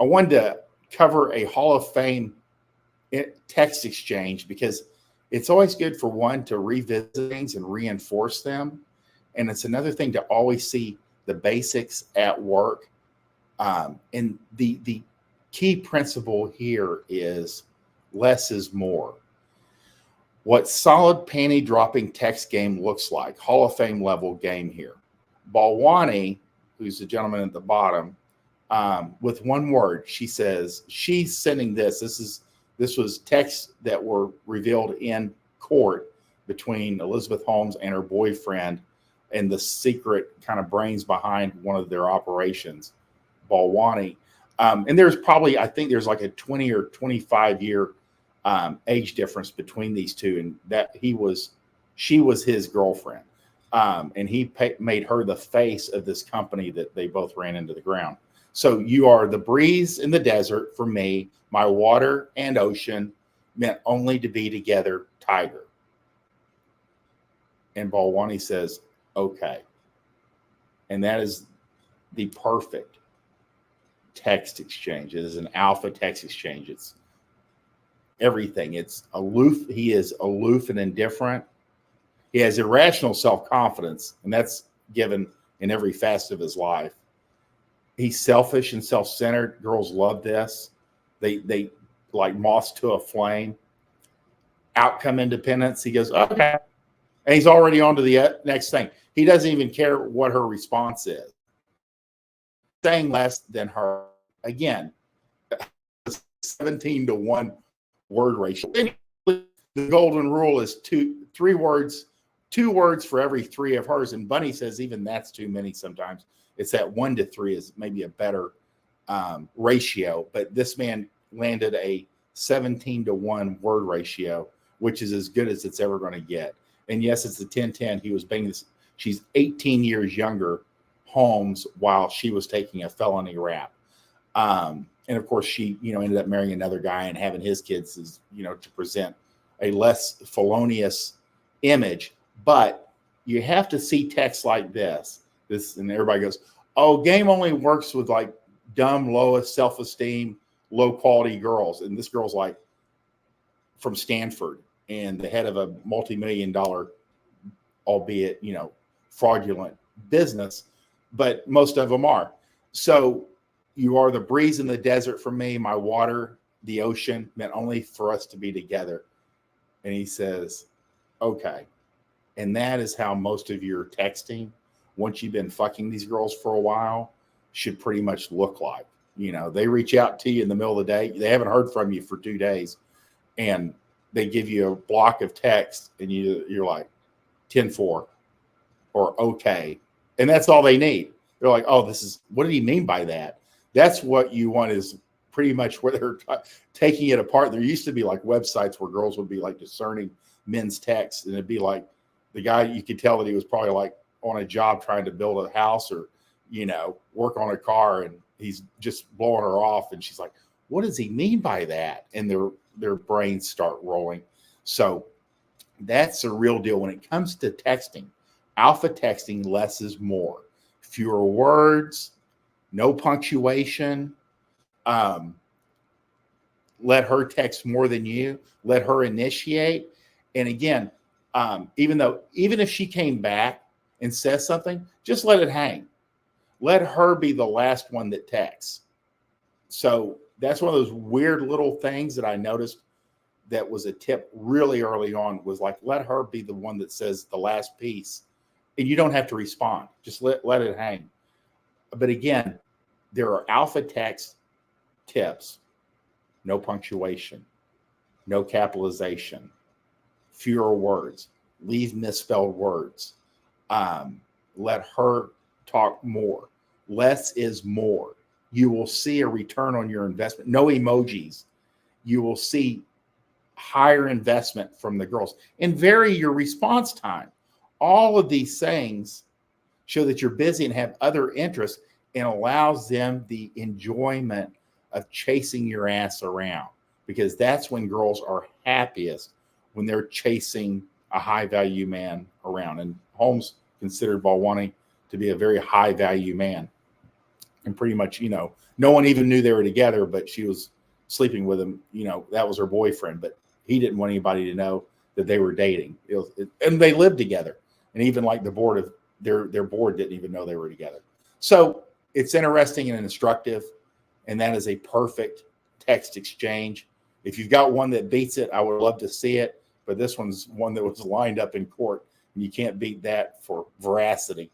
I wanted to cover a Hall of Fame text exchange because it's always good for one to revisit things and reinforce them. And it's another thing to always see the basics at work. And the key principle here is less is more. What solid panty dropping text game looks like, Hall of Fame level game here. Balwani, who's the gentleman at the bottom, with one word, she says, she's sending this. This was texts that were revealed in court between Elizabeth Holmes and her boyfriend and the secret kind of brains behind one of their operations, Balwani. And there's probably, I think there's like a 20 or 25 year age difference between these two, and that she was his girlfriend. And he made her the face of this company that they both ran into the ground. So you are the breeze in the desert for me, my water and ocean, meant only to be together, tiger. And Balwani says, okay. And that is the perfect text exchange. It is an alpha text exchange. It's everything. It's aloof. He is aloof and indifferent. He has irrational self-confidence, and that's given in every facet of his life. He's selfish and self-centered. Girls love this. They like moths to a flame. Outcome independence. He goes, okay. And he's already on to the next thing. He doesn't even care what her response is. Saying less than her. Again, 17-to-1 word ratio. The golden rule is two words for every three of hers. And Bunny says even that's too many sometimes. It's that 1 to 3 is maybe a better ratio. But this man landed a 17-to-1 word ratio, which is as good as it's ever going to get. And yes, it's the 10-10. He was banging this. She's 18 years younger, Holmes, while she was taking a felony rap. And of course, she, ended up marrying another guy and having his kids as, to present a less felonious image. But you have to see text like this, and everybody goes, oh, game only works with like dumb, lowest self-esteem, low quality girls. And this girl's like from Stanford and the head of a multi-million-dollar, albeit, fraudulent business, but most of them are. So you are the breeze in the desert for me, my water, the ocean, meant only for us to be together. And he says, okay. And that is how most of your texting, once you've been fucking these girls for a while, should pretty much look like. They reach out to you in the middle of the day. They haven't heard from you for 2 days. And they give you a block of text and you're like 10-4 or okay. And that's all they need. They're like, oh, what did he mean by that? That's what you want, is pretty much where they're taking it apart. There used to be like websites where girls would be like discerning men's texts, and it'd be like the guy, you could tell that he was probably like on a job trying to build a house or, work on a car, and he's just blowing her off. And she's like, what does he mean by that? And their brains start rolling. So that's a real deal when it comes to texting. Alpha texting, less is more. Fewer words, no punctuation. Let her text more than you. Let her initiate. And again, even if she came back and says something, just let it hang. Let her be the last one that texts. So that's one of those weird little things that I noticed that was a tip really early on, was like, let her be the one that says the last piece. And you don't have to respond. Just let it hang. But again, there are alpha text tips. No punctuation. No capitalization. Fewer words. Leave misspelled words. Let her talk more. Less is more. You will see a return on your investment. No emojis. You will see higher investment from the girls. And vary your response time. All of these things show that you're busy and have other interests, and allows them the enjoyment of chasing your ass around, because that's when girls are happiest, when they're chasing a high value man around. And Holmes considered Balwani to be a very high value man. And pretty much, No one even knew they were together, but she was sleeping with him. You know, that was her boyfriend, but he didn't want anybody to know that they were dating. And they lived together. And even like the board of their board didn't even know they were together. So it's interesting and instructive. And that is a perfect text exchange. If you've got one that beats it, I would love to see it. But this one's one that was lined up in court. And you can't beat that for veracity.